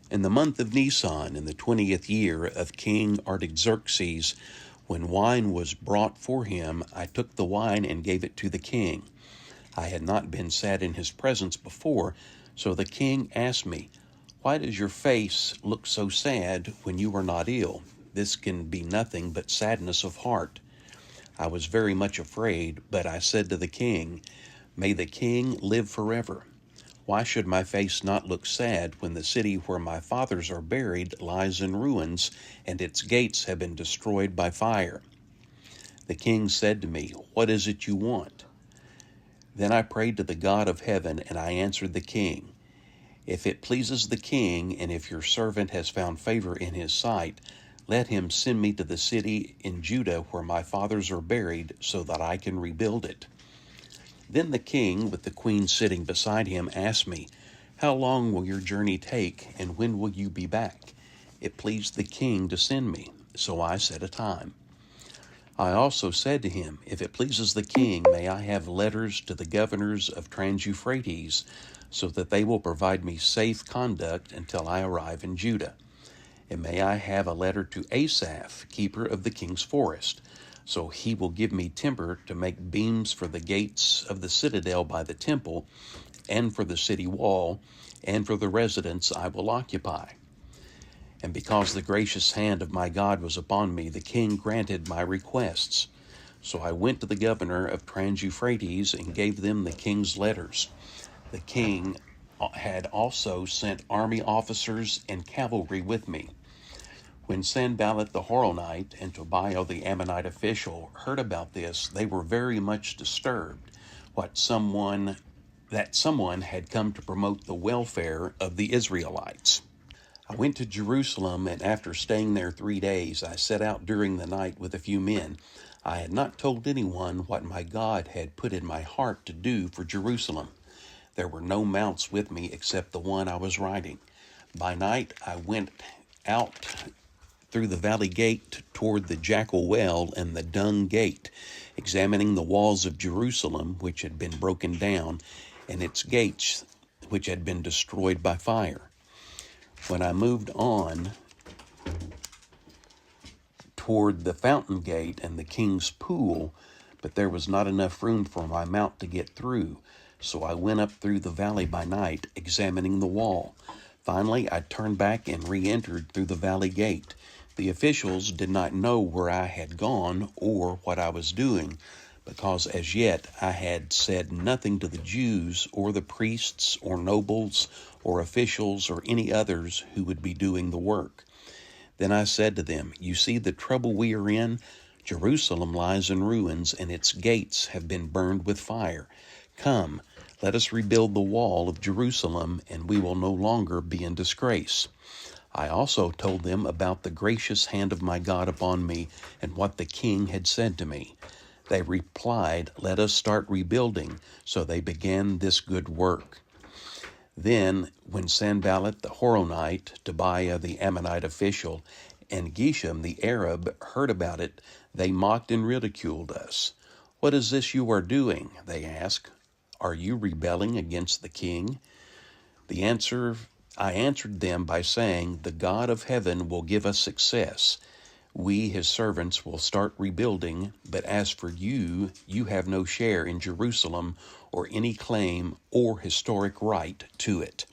In the month of Nisan, in the 20th year of King Artaxerxes, when wine was brought for him, I took the wine and gave it to the king. I had not been sad in his presence before, so the king asked me, "Why does your face look so sad when you are not ill? This can be nothing but sadness of heart." I was very much afraid, but I said to the king, "May the king live forever. Why should my face not look sad when the city where my fathers are buried lies in ruins, and its gates have been destroyed by fire?" The king said to me, "What is it you want?" Then I prayed to the God of heaven, and I answered the king, "If it pleases the king, and if your servant has found favor in his sight, let him send me to the city in Judah where my fathers are buried, so that I can rebuild it." Then the king, with the queen sitting beside him, asked me, "How long will your journey take, and when will you be back?" It pleased the king to send me, so I set a time. I also said to him, "If it pleases the king, may I have letters to the governors of Trans-Euphrates, so that they will provide me safe conduct until I arrive in Judah. And may I have a letter to Asaph, keeper of the king's forest, so he will give me timber to make beams for the gates of the citadel by the temple, and for the city wall, and for the residence I will occupy." And because the gracious hand of my God was upon me, the king granted my requests. So I went to the governor of Trans-Euphrates and gave them the king's letters. The king had also sent army officers and cavalry with me. When Sanballat the Horonite and Tobiah the Ammonite official heard about this, they were very much disturbed that someone had come to promote the welfare of the Israelites. I went to Jerusalem, and after staying there 3 days, I set out during the night with a few men. I had not told anyone what my God had put in my heart to do for Jerusalem. There were no mounts with me except the one I was riding. By night, I went out through the valley gate toward the Jackal Well and the Dung Gate, examining the walls of Jerusalem, which had been broken down, and its gates, which had been destroyed by fire. When I moved on toward the Fountain Gate and the King's Pool, but there was not enough room for my mount to get through, so I went up through the valley by night, examining the wall. Finally, I turned back and re-entered through the valley gate. The officials did not know where I had gone or what I was doing, because as yet I had said nothing to the Jews or the priests or nobles or officials or any others who would be doing the work. Then I said to them, "You see the trouble we are in? Jerusalem lies in ruins, and its gates have been burned with fire. Come, let us rebuild the wall of Jerusalem, and we will no longer be in disgrace." I also told them about the gracious hand of my God upon me and what the king had said to me. They replied, "Let us start rebuilding." So they began this good work. Then, when Sanballat the Horonite, Tobiah the Ammonite official, and Geshem the Arab heard about it, they mocked and ridiculed us. "What is this you are doing?" they asked. "Are you rebelling against the king?" I answered them by saying, "The God of heaven will give us success. We, his servants, will start rebuilding, but as for you, you have no share in Jerusalem or any claim or historic right to it."